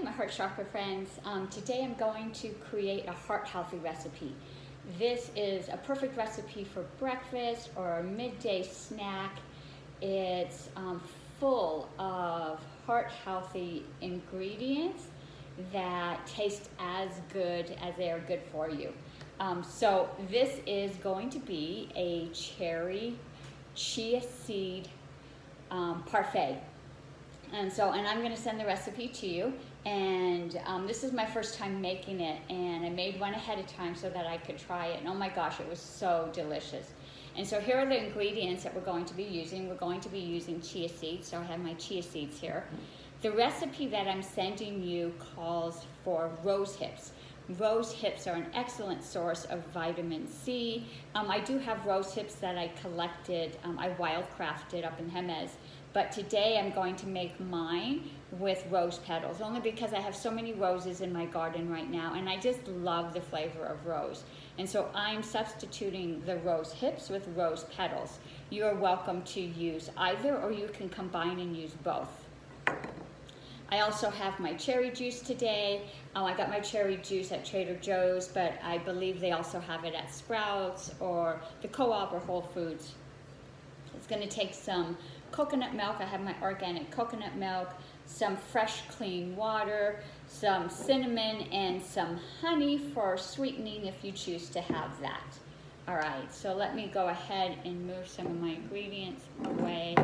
Hi, my heart chakra friends. Today I'm going to create a heart healthy recipe. This is a perfect recipe for breakfast or a midday snack. It's full of heart healthy ingredients that taste as good as they are good for you. So this is going to be a cherry chia seed parfait. And I'm going to send the recipe to you. And this is my first time making it, and I made one ahead of time so that I could try it. And oh my gosh, it was so delicious. And so here are the ingredients that we're going to be using. We're going to be using chia seeds. So I have my chia seeds here. The recipe that I'm sending you calls for rose hips. Rose hips are an excellent source of vitamin C. I do have rose hips that I collected, I wildcrafted up in Jemez. But today I'm going to make mine with rose petals, only because I have so many roses in my garden right now, and I just love the flavor of rose. And so I'm substituting the rose hips with rose petals. You're welcome to use either, or you can combine and use both. I also have my cherry juice today. I got my cherry juice at Trader Joe's, but I believe they also have it at Sprouts or the Co-op or Whole Foods. It's going to take some coconut milk. I have my organic coconut milk, some fresh clean water, some cinnamon, and some honey for sweetening if you choose to have that. All right, so let me go ahead and move some of my ingredients away.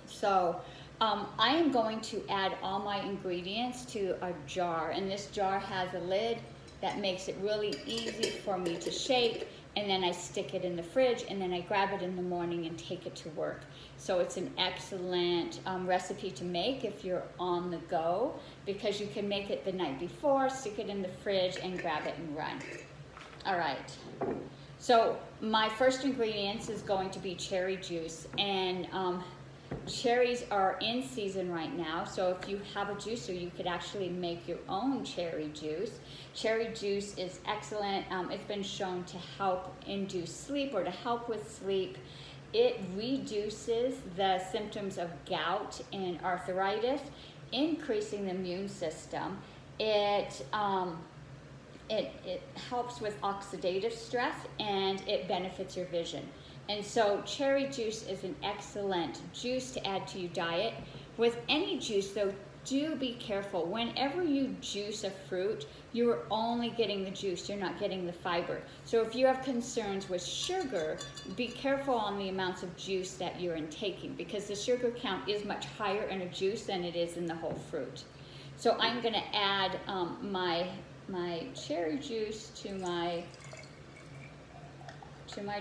So I am going to add all my ingredients to a jar, and this jar has a lid that makes it really easy for me to shake, and then I stick it in the fridge, and then I grab it in the morning and take it to work. So it's an excellent recipe to make if you're on the go, because you can make it the night before, stick it in the fridge, and grab it and run. All right, so my first ingredients is going to be cherry juice, and cherries are in season right now, so if you have a juicer, you could actually make your own cherry juice. Cherry juice is excellent. It's been shown to help induce sleep or to help with sleep. It reduces the symptoms of gout and arthritis, increasing the immune system. It helps with oxidative stress, and it benefits your vision. And so cherry juice is an excellent juice to add to your diet. With any juice though, do be careful. Whenever you juice a fruit, you are only getting the juice, you're not getting the fiber. So if you have concerns with sugar, be careful on the amounts of juice that you're intaking, because the sugar count is much higher in a juice than it is in the whole fruit. So I'm gonna add my cherry juice to my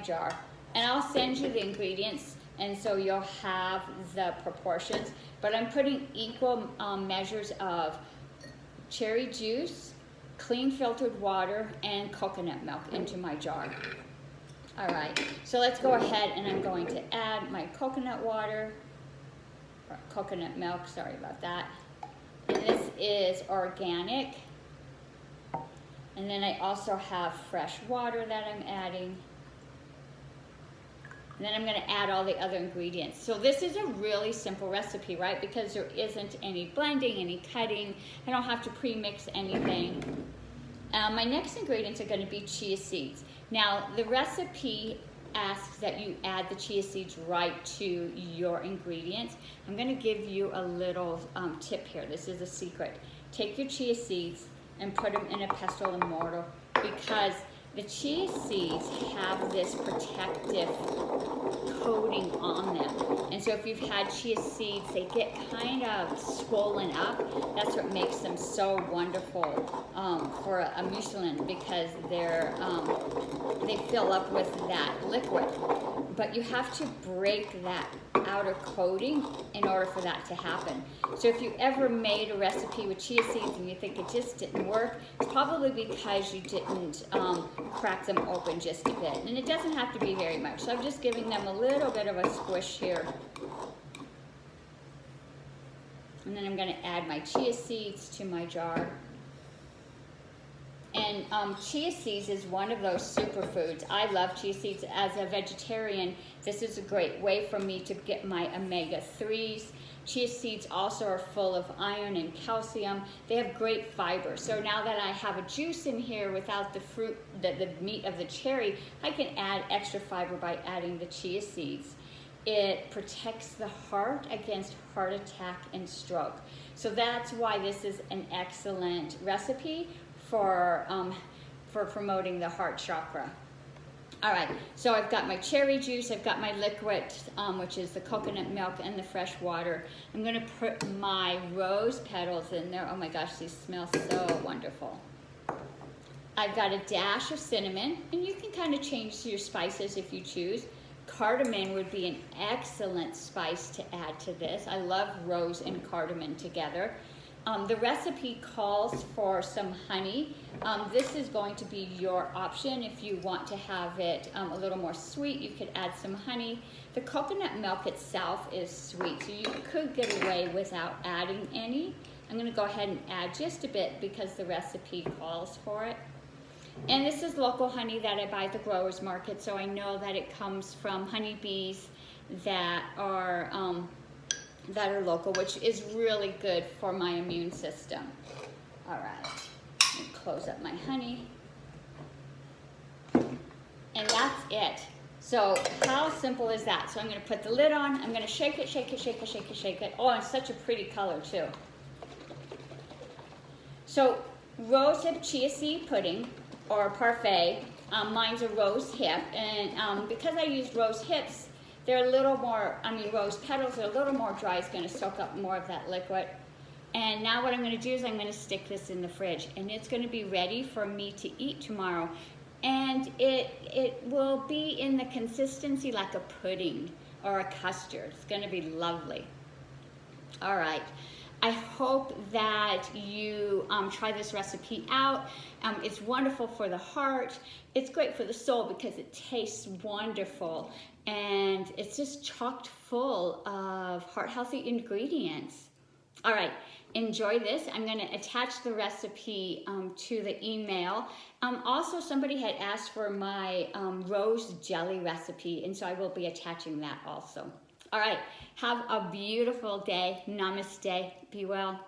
jar. And I'll send you the ingredients, and so you'll have the proportions. But I'm putting equal measures of cherry juice, clean filtered water, and coconut milk into my jar. All right, so let's go ahead, and I'm going to add my coconut water, or coconut milk, sorry about that. And this is organic. And then I also have fresh water that I'm adding. And then I'm going to add all the other ingredients. So this is a really simple recipe, right? Because there isn't any blending, any cutting. I don't have to pre-mix anything. My next ingredients are going to be chia seeds. Now, the recipe asks that you add the chia seeds right to your ingredients. I'm going to give you a little tip here. This is a secret. Take your chia seeds and put them in a pestle and mortar, because the chia seeds have this protective coating on them. And so if you've had chia seeds, they get kind of swollen up. That's what makes them so wonderful for a mucilin, because they fill up with that liquid. But you have to break that outer coating in order for that to happen. So if you ever made a recipe with chia seeds and you think it just didn't work, it's probably because you didn't crack them open just a bit. And it doesn't have to be very much. So I'm just giving them a little bit of a squish here. And then I'm going to add my chia seeds to my jar. And chia seeds is one of those superfoods. I love chia seeds. As a vegetarian, this is a great way for me to get my omega-3s. Chia seeds also are full of iron and calcium. They have great fiber. So now that I have a juice in here without the fruit, the meat of the cherry, I can add extra fiber by adding the chia seeds. It protects the heart against heart attack and stroke. So that's why this is an excellent recipe for promoting the heart chakra. All right, so I've got my cherry juice, I've got my liquid, which is the coconut milk and the fresh water. I'm gonna put my rose petals in there. Oh my gosh, these smell so wonderful. I've got a dash of cinnamon, and you can kind of change your spices if you choose. Cardamom would be an excellent spice to add to this. I love rose and cardamom together. The recipe calls for some honey. This is going to be your option. If you want to have it a little more sweet, you could add some honey. The coconut milk itself is sweet, so you could get away without adding any. I'm going to go ahead and add just a bit because the recipe calls for it. And this is local honey that I buy at the growers market, so I know that it comes from honeybees that are local, which is really good for my immune system. All right, let me close up my honey. And that's it. So how simple is that? So I'm gonna put the lid on, I'm gonna shake it, shake it, shake it, shake it, shake it. Oh, it's such a pretty color too. So rosehip chia seed pudding, or parfait, mine's a rose hip, and because I used rose hips, they're a little more, rose petals are a little more dry. It's going to soak up more of that liquid. And now what I'm going to do is I'm going to stick this in the fridge, and it's going to be ready for me to eat tomorrow. And it will be in the consistency like a pudding or a custard. It's going to be lovely. All right. I hope that you try this recipe out. It's wonderful for the heart. It's great for the soul because it tastes wonderful. And it's just chocked full of heart-healthy ingredients. All right, enjoy this. I'm going to attach the recipe to the email. Also, somebody had asked for my rose jelly recipe, and so I will be attaching that also. All right, have a beautiful day. Namaste. Be well.